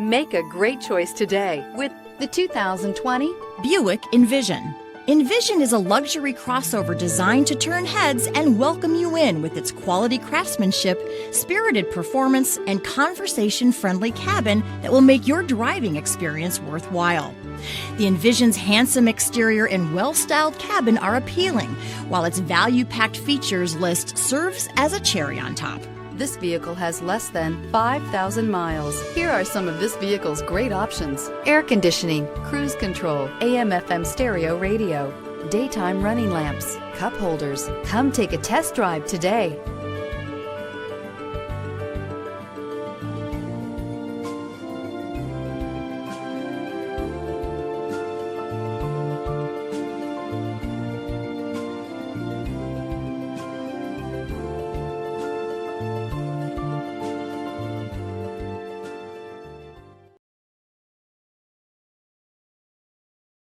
Make a great choice today with the 2020 Buick Envision. Envision is a luxury crossover designed to turn heads and welcome you in with its quality craftsmanship, spirited performance, and conversation-friendly cabin that will make your driving experience worthwhile. The Envision's handsome exterior and well-styled cabin are appealing, while its value-packed features list serves as a cherry on top. This vehicle has less than 5,000 miles. Here are some of this vehicle's great options: air conditioning, cruise control, AM/FM stereo radio, daytime running lamps, cup holders. Come take a test drive today.